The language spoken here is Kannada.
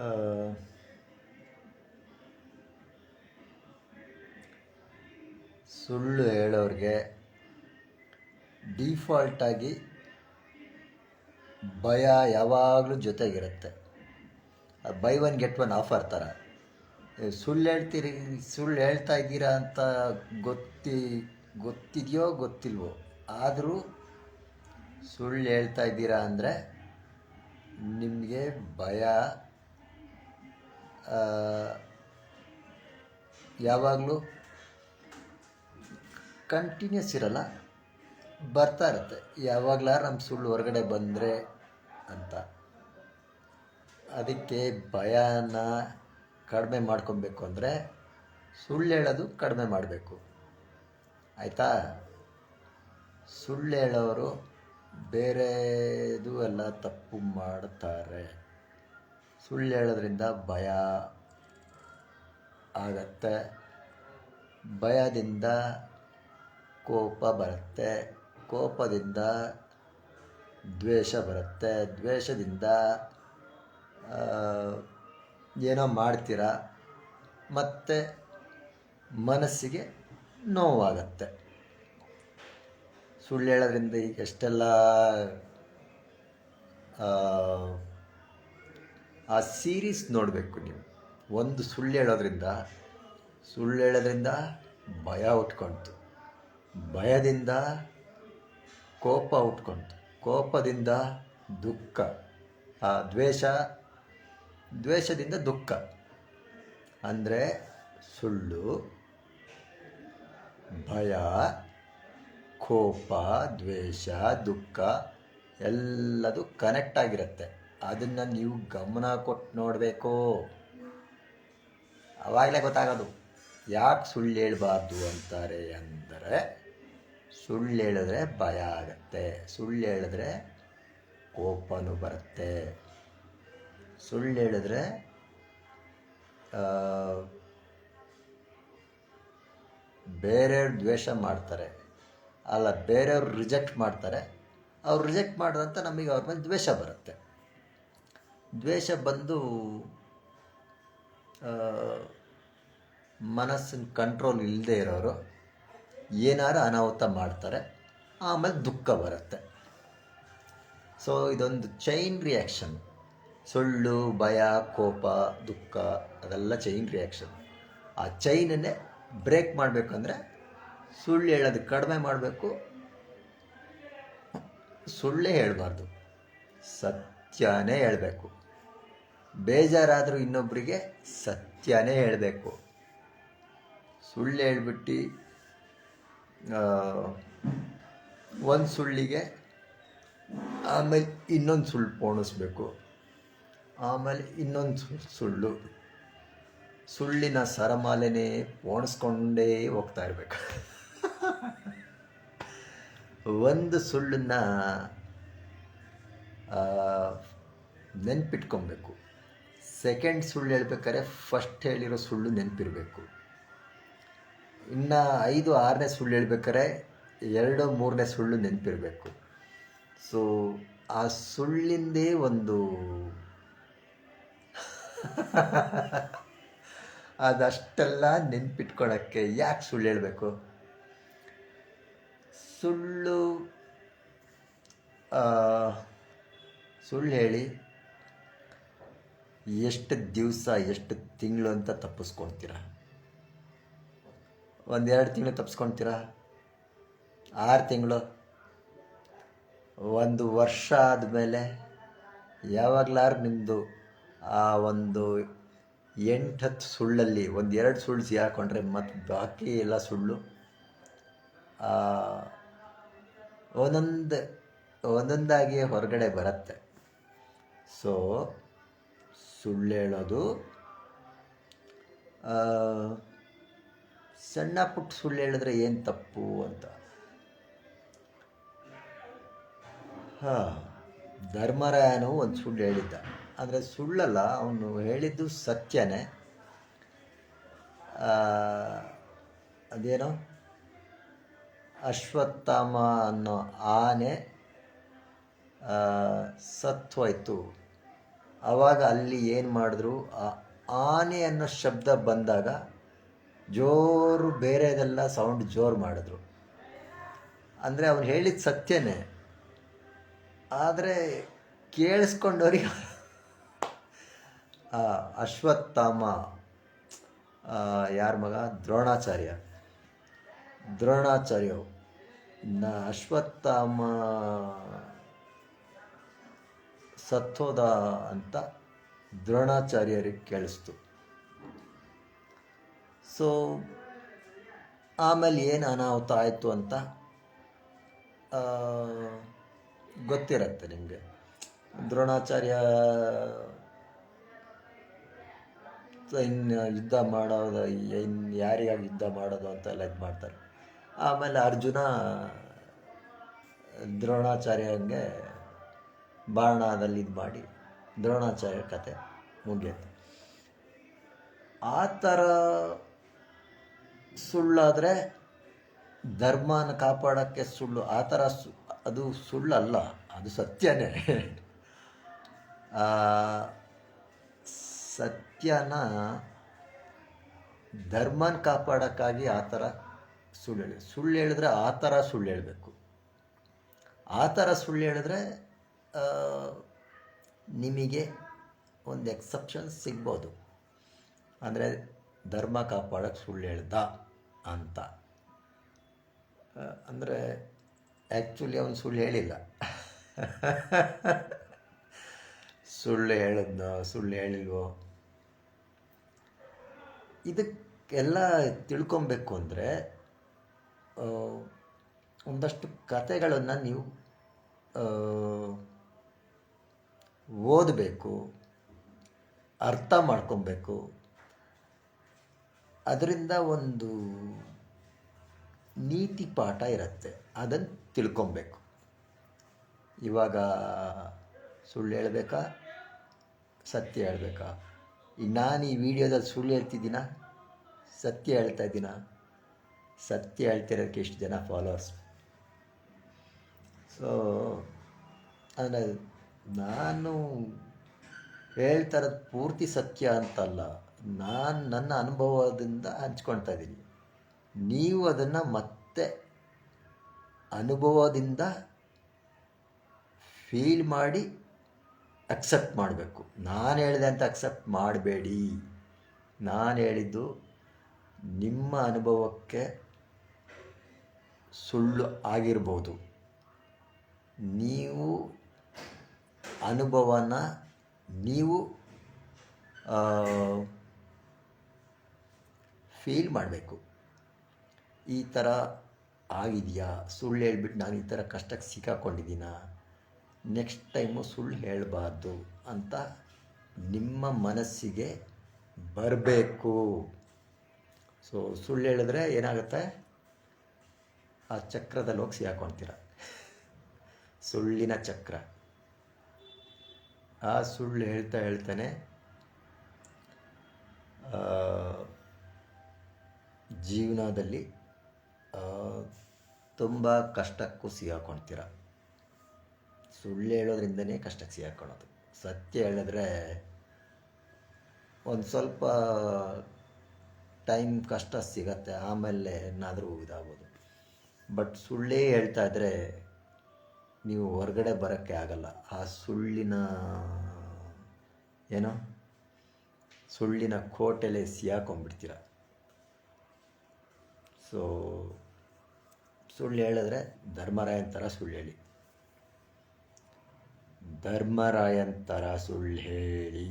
ಆ, ಸುಳ್ಳು ಹೇಳೋರಿಗೆ ಡಿಫಾಲ್ಟಾಗಿ ಭಯ ಯಾವಾಗಲೂ ಜೊತೆಗಿರುತ್ತೆ. Buy one get one offer ಥರ. ಸುಳ್ಳು ಹೇಳ್ತಾ ಇದ್ದೀರಾ ಅಂತ ಗೊತ್ತಿದೆಯೋ ಗೊತ್ತಿಲ್ವೋ, ಆದರೂ ಸುಳ್ಳು ಹೇಳ್ತಾ ಇದ್ದೀರಾ ಅಂದರೆ ನಿಮಗೆ ಭಯ ಯಾವಾಗಲೂ ಕಂಟಿನ್ಯೂಸ್ ಇರಲ್ಲ, ಬರ್ತಾ ಇರುತ್ತೆ. ಯಾವಾಗಲಾರು ನಮ್ಮ ಸುಳ್ಳು ಹೊರಗಡೆ ಬಂದರೆ ಅಂತ. ಅದಕ್ಕೆ ಭಯನ ಕಡಿಮೆ ಮಾಡ್ಕೊಬೇಕು ಅಂದರೆ ಸುಳ್ಳು ಹೇಳೋದು ಕಡಿಮೆ ಮಾಡಬೇಕು, ಆಯಿತಾ? ಸುಳ್ಳು ಹೇಳೋರು ಬೇರೆದು ಎಲ್ಲ ತಪ್ಪು ಮಾಡ್ತಾರೆ. ಸುಳ್ಳು ಹೇಳೋದ್ರಿಂದ ಭಯ ಆಗತ್ತೆ, ಭಯದಿಂದ ಕೋಪ ಬರುತ್ತೆ, ಕೋಪದಿಂದ ದ್ವೇಷ ಬರುತ್ತೆ, ದ್ವೇಷದಿಂದ ಏನೋ ಮಾಡ್ತೀರ, ಮತ್ತು ಮನಸ್ಸಿಗೆ ನೋವಾಗತ್ತೆ. ಸುಳ್ಳು ಹೇಳೋದ್ರಿಂದ ಈಗ ಎಷ್ಟೆಲ್ಲ ಆ ಸೀರೀಸ್ ನೋಡಬೇಕು ನೀವು. ಒಂದು ಸುಳ್ಳು ಹೇಳೋದ್ರಿಂದ ಭಯ ಉಟ್ಕೊಳ್ತು, ಭಯದಿಂದ ಕೋಪ ಉಟ್ಕೊಳ್ತು, ಕೋಪದಿಂದ ದುಃಖ, ದ್ವೇಷದಿಂದ ದುಃಖ. ಅಂದರೆ ಸುಳ್ಳು, ಭಯ, ಕೋಪ, ದ್ವೇಷ, ದುಃಖ ಎಲ್ಲದು ಕನೆಕ್ಟ್ ಆಗಿರುತ್ತೆ. ಅದನ್ನು ನೀವು ಗಮನ ಕೊಟ್ಟು ನೋಡಬೇಕು. ಆವಾಗಲೇ ಗೊತ್ತಾಗೋದು ಯಾಕೆ ಸುಳ್ಳು ಹೇಳಬಾರ್ದು ಅಂತಾರೆ ಅಂದರೆ, ಸುಳ್ಳು ಹೇಳಿದ್ರೆ ಭಯ ಆಗತ್ತೆ, ಸುಳ್ಳು ಹೇಳಿದ್ರೆ ಕೋಪನೂ ಬರುತ್ತೆ, ಸುಳ್ಳು ಹೇಳಿದ್ರೆ ಬೇರೆಯವ್ರು ದ್ವೇಷ ಮಾಡ್ತಾರೆ, ಅಲ್ಲ ಬೇರೆಯವ್ರು ರಿಜೆಕ್ಟ್ ಮಾಡ್ತಾರೆ. ಅವ್ರು ರಿಜೆಕ್ಟ್ ಮಾಡಿದಂಥ ನಮಗೆ ಅವ್ರ ಮೇಲೆ ದ್ವೇಷ ಬರುತ್ತೆ. ದ್ವೇಷ ಬಂದು ಮನಸ್ಸಿನ ಕಂಟ್ರೋಲ್ ಇಲ್ಲದೆ ಇರೋರು ಏನಾರು ಅನಾಹುತ ಮಾಡ್ತಾರೆ, ಆಮೇಲೆ ದುಃಖ ಬರುತ್ತೆ. ಸೊ ಇದೊಂದು ಚೈನ್ ರಿಯಾಕ್ಷನ್. ಸುಳ್ಳು, ಭಯ, ಕೋಪ, ದುಃಖ ಅದೆಲ್ಲ ಚೈನ್ ರಿಯಾಕ್ಷನ್. ಆ ಚೈನನ್ನೇ ಬ್ರೇಕ್ ಮಾಡಬೇಕಂದ್ರೆ ಸುಳ್ಳು ಹೇಳೋದು ಕಡಿಮೆ ಮಾಡಬೇಕು, ಸುಳ್ಳೇ ಹೇಳಬಾರ್ದು, ಸತ್ಯನೇ ಹೇಳಬೇಕು. ಬೇಜಾರಾದರೂ ಇನ್ನೊಬ್ಬರಿಗೆ ಸತ್ಯನೇ ಹೇಳಬೇಕು. ಸುಳ್ಳು ಹೇಳ್ಬಿಟ್ಟು ಒಂದು ಸುಳ್ಳಿಗೆ ಆಮೇಲೆ ಇನ್ನೊಂದು ಸುಳ್ಳು ಪೋಣಿಸ್ಬೇಕು, ಆಮೇಲೆ ಇನ್ನೊಂದು ಸುಳ್ಳಿನ ಸರಮಾಲೆನೇ ಪೋಣಿಸ್ಕೊಂಡೇ ಹೋಗ್ತಾ ಇರಬೇಕು. ಒಂದು ಸುಳ್ಳನ್ನು ನೆನ್ಪಿಟ್ಕೊಬೇಕು. ಸೆಕೆಂಡ್ ಸುಳ್ಳು ಹೇಳ್ಬೇಕಾದ್ರೆ ಫಸ್ಟ್ ಹೇಳಿರೋ ಸುಳ್ಳು ನೆನಪಿರಬೇಕು. ಇನ್ನು 5, 6ನೇ ಸುಳ್ಳು ಹೇಳ್ಬೇಕಾದ್ರೆ 2, 3ನೇ ಸುಳ್ಳು ನೆನಪಿರಬೇಕು. ಸೊ ಆ ಸುಳ್ಳಿಂದೇ ಒಂದು ಅದಷ್ಟೆಲ್ಲ ನೆನ್ಪಿಟ್ಕೊಳ್ಳೋಕ್ಕೆ ಯಾಕೆ ಸುಳ್ಳು ಹೇಳಬೇಕು? ಸುಳ್ಳು ಹೇಳಿ ಎಷ್ಟು ದಿವಸ, ಎಷ್ಟು ತಿಂಗಳು ಅಂತ ತಪ್ಪಿಸ್ಕೊಳ್ತೀರ? 1-2 ತಿಂಗಳು ತಪ್ಪಿಸ್ಕೊಳ್ತೀರಾ? 6 ತಿಂಗಳು, 1 ವರ್ಷ ಆದಮೇಲೆ ಯಾವಾಗಲಾರು ನಿಮ್ಮದು ಆ ಒಂದು 8-10 ಸುಳ್ಳಲ್ಲಿ 1-2 ಸುಳ್ಳು ಸಿಗಾಕೊಂಡ್ರೆ ಮತ್ತು ಬಾಕಿ ಎಲ್ಲ ಸುಳ್ಳು ಒಂದೊಂದಾಗಿ ಹೊರಗಡೆ ಬರುತ್ತೆ. ಸೊ ಸುಳ್ಳು ಹೇಳೋದು, ಸಣ್ಣ ಪುಟ್ಟ ಸುಳ್ಳು ಹೇಳಿದ್ರೆ ಏನು ತಪ್ಪು ಅಂತ. ಧರ್ಮರಾಯನು ಒಂದು ಸುಳ್ಳು ಹೇಳಿದ್ದ, ಅಂದರೆ ಸುಳ್ಳಲ್ಲ, ಅವನು ಹೇಳಿದ್ದು ಸತ್ಯನೇ. ಅದೇನೋ ಅಶ್ವತ್ಥಾಮ ಅನ್ನೋ ಆನೆ ಆ, ಸತ್ತೋಯ್ತು. ಆವಾಗ ಅಲ್ಲಿ ಏನು ಮಾಡಿದ್ರು, ಆ ಆನೆ ಅನ್ನೋ ಶಬ್ದ ಬಂದಾಗ ಜೋರು ಬೇರೆದೆಲ್ಲ ಸೌಂಡ್ ಜೋರು ಮಾಡಿದ್ರು. ಅಂದರೆ ಅವನು ಹೇಳಿದ ಸತ್ಯನೇ, ಆದರೆ ಕೇಳಿಸ್ಕೊಂಡವ್ರಿಗೆ ಅಶ್ವತ್ಥಾಮ ಯಾರ ಮಗ, ದ್ರೋಣಾಚಾರ್ಯ ಅಶ್ವತ್ಥಾಮ ಸತ್ತೋದ ಅಂತ ದ್ರೋಣಾಚಾರ್ಯರಿಗೆ ಕೇಳಿಸ್ತು. ಸೊ ಆಮೇಲೆ ಏನು ಅನಾಹುತ ಆಯಿತು ಅಂತ ಗೊತ್ತಿರತ್ತೆ ನಿಮಗೆ. ದ್ರೋಣಾಚಾರ್ಯ ಇನ್ನು ಯುದ್ಧ ಮಾಡೋದು, ಇನ್ನು ಯಾರಿಗಾಗಿ ಯುದ್ಧ ಮಾಡೋದು ಅಂತೆಲ್ಲ ಇದು ಮಾಡ್ತಾರೆ. ಆಮೇಲೆ ಅರ್ಜುನ ದ್ರೋಣಾಚಾರ್ಯಂಗೆ ಬಾಣದಲ್ಲಿ ಇದು ಮಾಡಿ ದ್ರೋಣಾಚಾರ್ಯ ಕತೆ ಮುಗಿಯುತ್ತೆ. ಆ ಥರ ಸುಳ್ಳಾದರೆ ಧರ್ಮನ ಕಾಪಾಡೋಕ್ಕೆ ಸುಳ್ಳು, ಆ ಥರ ಅದು ಸುಳ್ಳಲ್ಲ, ಅದು ಸತ್ಯನೇ. ಸತ್ಯನ ಧರ್ಮನ ಕಾಪಾಡೋಕ್ಕಾಗಿ ಆ ಥರ ಸುಳ್ಳು ಹೇಳಿದ್ರೆ ಆ ಥರ ಸುಳ್ಳು ಹೇಳಬೇಕು. ಆ ಥರ ಸುಳ್ಳು ಹೇಳಿದ್ರೆ ನಿಮಗೆ ಒಂದು ಎಕ್ಸೆಪ್ಷನ್ ಸಿಗ್ಬೋದು. ಅಂದರೆ ಧರ್ಮ ಕಾಪಾಡೋಕ್ಕೆ ಸುಳ್ಳು ಹೇಳ್ದ ಅಂತ. ಅಂದರೆ ಆ್ಯಕ್ಚುಲಿ ಅವನು ಸುಳ್ಳು ಹೇಳಿಲ್ಲ. ಸುಳ್ಳು ಹೇಳಿದ್ನೋ ಸುಳ್ಳು ಹೇಳಿಲ್ವೋ, ಇದಕ್ಕೆಲ್ಲ ತಿಳ್ಕೊಬೇಕು ಅಂದರೆ ಒಂದಷ್ಟು ಕಥೆಗಳನ್ನು ನೀವು ಓದಬೇಕು, ಅರ್ಥ ಮಾಡ್ಕೊಬೇಕು. ಅದರಿಂದ ಒಂದು ನೀತಿ ಪಾಠ ಇರುತ್ತೆ, ಅದನ್ನು ತಿಳ್ಕೊಬೇಕು. ಇವಾಗ ಸುಳ್ಳು ಹೇಳಬೇಕಾ ಸತ್ಯ ಹೇಳಬೇಕಾ? ಈಗ ನಾನು ಈ ವಿಡಿಯೋದಲ್ಲಿ ಸುಳ್ಳು ಹೇಳ್ತಿದ್ದೀನ ಸತ್ಯ ಹೇಳ್ತಾ ಇದ್ದೀನ? ಸತ್ಯ ಹೇಳ್ತಿರೋಕ್ಕೆ ಎಷ್ಟು ಜನ ಫಾಲೋವರ್ಸ್? ಸೊ ಅಂದರೆ ನಾನು ಹೇಳ್ತಾ ಇರೋದು ಪೂರ್ತಿ ಸತ್ಯ ಅಂತಲ್ಲ, ನಾನು ನನ್ನ ಅನುಭವದಿಂದ ಹಂಚ್ಕೊಳ್ತಾ ಇದ್ದೀನಿ. ನೀವು ಅದನ್ನು ಮತ್ತೆ ಅನುಭವದಿಂದ ಫೀಲ್ ಮಾಡಿ ಅಕ್ಸೆಪ್ಟ್ ಮಾಡಬೇಕು. ನಾನು ಹೇಳಿದೆ ಅಂತ ಅಕ್ಸೆಪ್ಟ್ ಮಾಡಬೇಡಿ. ನಾನು ಹೇಳಿದ್ದು ನಿಮ್ಮ ಅನುಭವಕ್ಕೆ ಸುಳ್ಳು ಆಗಿರ್ಬೋದು. ನೀವು ಅನುಭವನ ನೀವು ಫೀಲ್ ಮಾಡಬೇಕು. ಈ ಥರ ಆಗಿದೆಯಾ, ಸುಳ್ಳು ಹೇಳ್ಬಿಟ್ಟು ನಾನು ಈ ಥರ ಕಷ್ಟಕ್ಕೆ ಸಿಕ್ಕಾಕೊಂಡಿದ್ದೀನ, ನೆಕ್ಸ್ಟ್ ಟೈಮು ಸುಳ್ಳು ಹೇಳಬಾರ್ದು ಅಂತ ನಿಮ್ಮ ಮನಸ್ಸಿಗೆ ಬರಬೇಕು. ಸೊ ಸುಳ್ಳು ಹೇಳಿದ್ರೆ ಏನಾಗುತ್ತೆ, ಆ ಚಕ್ರದಲ್ಲಿ ಹೋಗಿ ಸಿಕ್ಕಾಕೊಳ್ತೀರ, ಸುಳ್ಳಿನ ಚಕ್ರ. ಆ ಸುಳ್ಳು ಹೇಳ್ತಾನೆ ಜೀವನದಲ್ಲಿ ತುಂಬ ಕಷ್ಟಕ್ಕೂ ಸಿಗಾಕೊಳ್ತೀರ. ಸುಳ್ಳು ಹೇಳೋದ್ರಿಂದನೇ ಕಷ್ಟಕ್ಕೆ ಸಿಗಾಕೊಳ್ಳೋದು. ಸತ್ಯ ಹೇಳಿದ್ರೆ ಒಂದು ಸ್ವಲ್ಪ ಟೈಮ್ ಕಷ್ಟ ಸಿಗತ್ತೆ, ಆಮೇಲೆ ಏನಾದರೂ ಇದಾಗ್ಬೋದು. ಬಟ್ ಸುಳ್ಳೇ ಹೇಳ್ತಾ ಇದ್ದರೆ ನೀವು ಹೊರಗಡೆ ಬರೋಕ್ಕೆ ಆಗಲ್ಲ. ಆ ಸುಳ್ಳಿನ ಕೋಟೆಲೆ ಸಿಗಾಕೊಂಡ್ಬಿಡ್ತೀರ. ಸೊ ಸುಳ್ಳು ಹೇಳಿದ್ರೆ ಧರ್ಮರಾಯನ ಥರ ಸುಳ್ಳು ಹೇಳಿ, ಧರ್ಮರಾಯನ ಥರ ಸುಳ್ಳು ಹೇಳಿ.